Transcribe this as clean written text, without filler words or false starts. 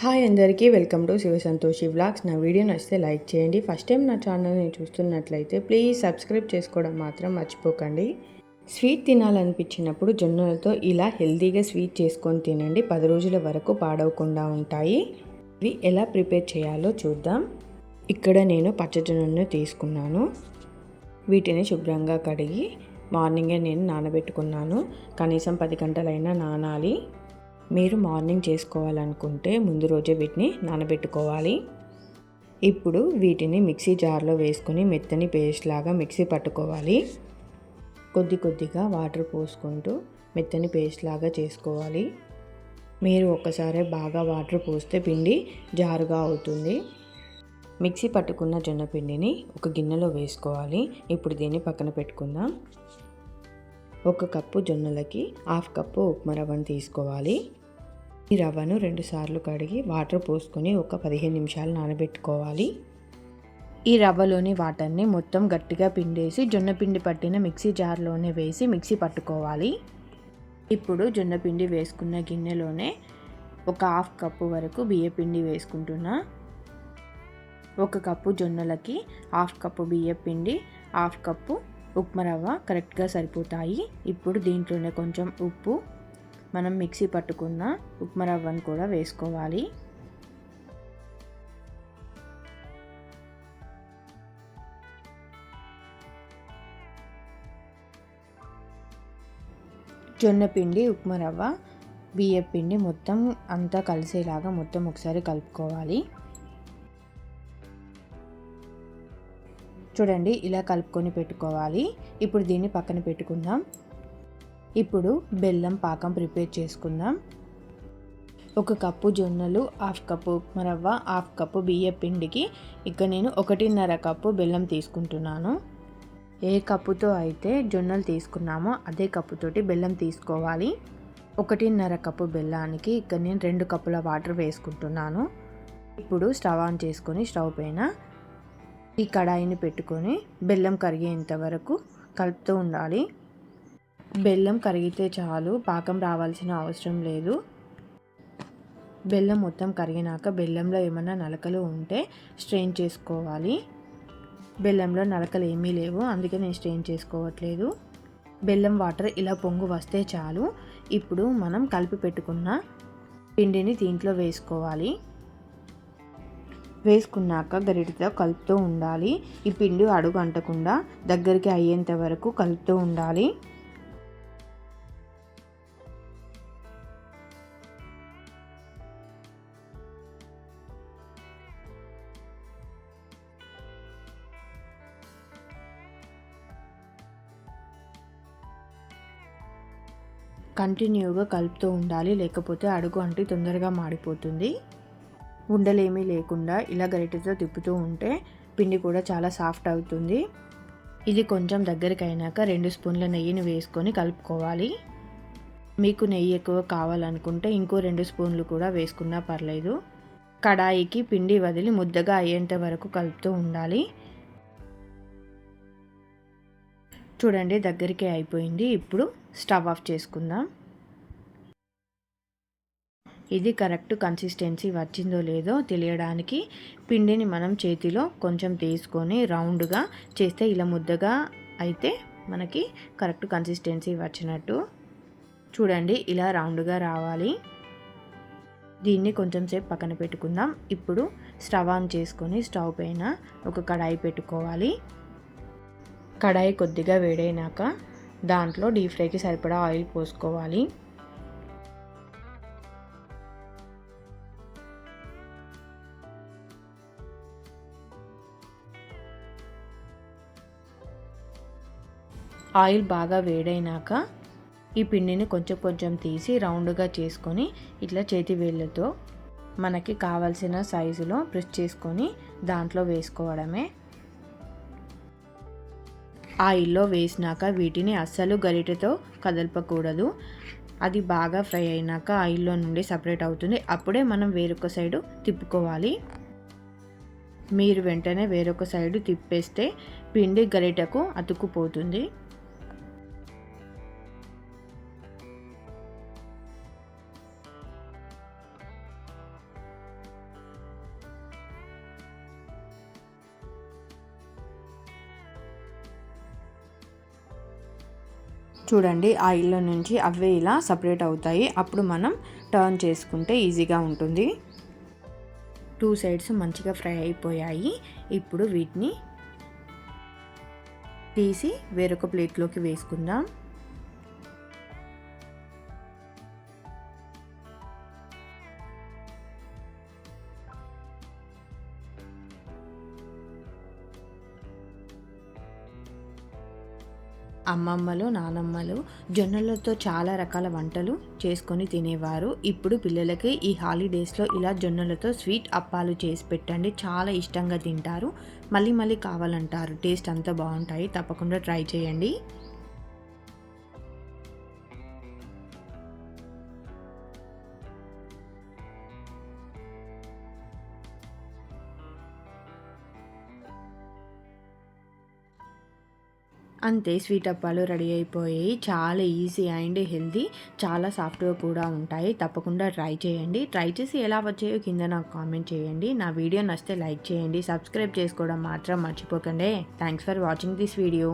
Hi అందరికీ, welcome to Shiva Santoshi vlogs. నా video నచ్చితే లైక్ చేయండి. ఫస్ట్ టైం నా ఛానల్ని చూస్తున్నట్లయితే ప్లీజ్ సబ్స్క్రైబ్ చేసుకోవడం మాత్రం మర్చిపోకండి. స్వీట్ తినాలనిపించినప్పుడు జొన్నలతో ఇలా హెల్తీగా స్వీట్ చేసుకొని తినండి. 10 రోజుల వరకు పాడవకుండా ఉంటాయి. ఇవి ఎలా ప్రిపేర్ చేయాలో చూద్దాం. ఇక్కడ నేను పచ్చజొన్నను తీసుకున్నాను. వీటిని శుభ్రంగా కడిగి మార్నింగే నేను నానబెట్టుకున్నాను. కనీసం 10 గంటలైనా నానాలి. మీరు మార్నింగ్ చేసుకోవాలనుకుంటే ముందు రోజే వీటిని నానబెట్టుకోవాలి. ఇప్పుడు వీటిని మిక్సీ జార్లో వేసుకొని మెత్తని పేస్ట్ లాగా మిక్సీ పట్టుకోవాలి. కొద్దిగా వాటర్ పోసుకుంటూ మెత్తని పేస్ట్ లాగా చేసుకోవాలి. మీరు ఒక్కసారి బాగా వాటర్ పోస్తే పిండి జారుగా అవుతుంది. మిక్సీ పట్టుకున్న జొన్న పిండిని ఒక గిన్నెలో వేసుకోవాలి. ఇప్పుడు దీన్ని పక్కన పెట్టుకుందాం. 1 కప్పు జొన్నలకి 1/2 కప్పు ఉప్మా రవ్వను తీసుకోవాలి. ఈ రవ్వను 2 సార్లు కడిగి వాటర్ పోసుకొని ఒక 15 నిమిషాలు నానబెట్టుకోవాలి. ఈ రవ్వలోని వాటర్ని మొత్తం గట్టిగా పిండేసి జొన్న పిండి పట్టిన మిక్సీ జార్లోనే వేసి మిక్సీ పట్టుకోవాలి. ఇప్పుడు జొన్న పిండి వేసుకున్న గిన్నెలోనే ఒక 1/2 కప్పు వరకు బియ్యపిండి వేసుకుంటున్నా. 1 కప్పు జొన్నలకి 1/2 కప్పు బియ్యపిండి, 1/2 కప్పు ఉప్మా రవ్వ కరెక్ట్గా సరిపోతాయి. ఇప్పుడు దీంట్లోనే కొంచెం ఉప్పు, మనం మిక్సీ పట్టుకున్న ఉప్మా రవ్వను కూడా వేసుకోవాలి. జొన్న పిండి, ఉప్మా రవ్వ, బియ్యం పిండి మొత్తం అంతా కలిసేలాగా మొత్తం ఒకసారి కలుపుకోవాలి. చూడండి, ఇలా కలుపుకొని పెట్టుకోవాలి. ఇప్పుడు దీన్ని పక్కన పెట్టుకుందాం. ఇప్పుడు బెల్లం పాకం ప్రిపేర్ చేసుకుందాం. 1 కప్పు జొన్నలు, 1/2 కప్పు ఉప్మా రవ్వ, 1/2 కప్పు బియ్యం పిండికి ఇక్కడ నేను 1.5 కప్పు బెల్లం తీసుకుంటున్నాను. ఏ కప్పుతో అయితే జొన్నలు తీసుకున్నామో అదే కప్పుతోటి బెల్లం తీసుకోవాలి. 1.5 కప్పు బెల్లానికి ఇక్కడ నేను 2 కప్పుల వాటర్ వేసుకుంటున్నాను. ఇప్పుడు స్టవ్ ఆన్ చేసుకొని స్టవ్ పైన ఈ కడాయిని పెట్టుకొని బెల్లం కరిగేంత వరకు కలుపుతూ ఉండాలి. బెల్లం కరిగితే చాలు, పాకం రావాల్సిన అవసరం లేదు. బెల్లం మొత్తం కరిగినాక బెల్లంలో ఏమైనా నలకలు ఉంటే స్ట్రెయిన్ చేసుకోవాలి. బెల్లంలో నలకలు ఏమీ లేవు, అందుకే నేను స్ట్రెయిన్ చేసుకోవట్లేదు. బెల్లం వాటర్ ఇలా పొంగు వస్తే చాలు. ఇప్పుడు మనం కలిపి పెట్టుకున్న పిండిని దీంట్లో వేసుకోవాలి. వేసుకున్నాక గరిటెతో కలుపుతూ ఉండాలి. ఈ పిండి అడుగు అంటకుండా దగ్గరికి అయ్యేంత వరకు కలుపుతూ ఉండాలి. కంటిన్యూగా కలుపుతూ ఉండాలి, లేకపోతే అడుగు అంటి తొందరగా మాడిపోతుంది. ఉండలేమీ లేకుండా ఇలా గరిటెతో తిప్పుతూ ఉంటే పిండి కూడా చాలా సాఫ్ట్ అవుతుంది. ఇది కొంచెం దగ్గరికి అయినాక 2 స్పూన్ల నెయ్యిని వేసుకొని కలుపుకోవాలి. మీకు నెయ్యి ఎక్కువ కావాలనుకుంటే ఇంకో 2 స్పూన్లు కూడా వేసుకున్నా పర్లేదు. కడాయికి పిండి వదిలి ముద్దగా అయ్యేంత వరకు కలుపుతూ ఉండాలి. చూడండి, దగ్గరికి అయిపోయింది. ఇప్పుడు స్టవ్ ఆఫ్ చేసుకుందాం. ఇది కరెక్ట్ కన్సిస్టెన్సీ వచ్చిందో లేదో తెలియడానికి పిండిని మనం చేతిలో కొంచెం తీసుకొని రౌండ్గా చేస్తే ఇలా ముద్దగా అయితే మనకి కరెక్ట్ కన్సిస్టెన్సీ వచ్చినట్టు. చూడండి, ఇలా రౌండ్గా రావాలి. దీన్ని కొంచెం సేపు పక్కన పెట్టుకుందాం. ఇప్పుడు స్టవ్ ఆన్ చేసుకొని స్టవ్ పైన ఒక కడాయి పెట్టుకోవాలి. కడాయి కొద్దిగా వేడైనాక దాంట్లో డీప్ ఫ్రైకి సరిపడా ఆయిల్ పోసుకోవాలి. ఆయిల్ బాగా వేడైనాక ఈ పిండిని కొంచెం తీసి రౌండ్గా చేసుకొని ఇట్లా చేతి వేళ్ళతో మనకి కావాల్సిన సైజులో ప్రెస్ చేసుకొని దాంట్లో వేసుకోవడమే. ఆయిల్లో వేసినాక వీటిని అస్సలు గరిటెతో కదలపకూడదు. అది బాగా ఫ్రై అయినాక ఆయిల్లో నుండి సపరేట్ అవుతుంది. అప్పుడే మనం వేరొక సైడు తిప్పుకోవాలి. మీరు వెంటనే వేరొక సైడు తిప్పేస్తే పిండి గరిటెకు అతుక్కుపోతుంది. చూడండి ఆయిల్లో నుంచి అవే ఇలా సపరేట్ అవుతాయి. అప్పుడు మనం టర్న్ చేసుకుంటే ఈజీగా ఉంటుంది. 2 సైడ్స్ మంచిగా ఫ్రై అయిపోయాయి. ఇప్పుడు వీటిని తీసి వేరొక ప్లేట్లోకి వేసుకుందాం. అమ్మమ్మలు, నానమ్మలు జొన్నలతో చాలా రకాల వంటలు చేసుకొని తినేవారు. ఇప్పుడు పిల్లలకి ఈ హాలిడేస్‌లో ఇలా జొన్నలతో స్వీట్ అప్పాలు చేసి పెట్టండి. చాలా ఇష్టంగా తింటారు. మళ్ళీ మళ్ళీ కావాలంటారు. టేస్ట్ అంత బావుంటాయి. తప్పకుండా ట్రై చేయండి. అంతే స్వీట్ అప్పాలు రెడీ అయిపోయాయి. చాలా ఈజీ అండ్ హెల్తీ. చాలా సాఫ్ట్‌గా కూడా ఉంటాయి. తప్పకుండా ట్రై చేయండి. ట్రై చేసి ఎలా వచ్చాయో కింద నాకు కామెంట్ చేయండి. నా వీడియో నచ్చితే లైక్ చేయండి. సబ్స్క్రైబ్ చేసుకోవడం మాత్రం మర్చిపోకండి. Thanks for watching this video.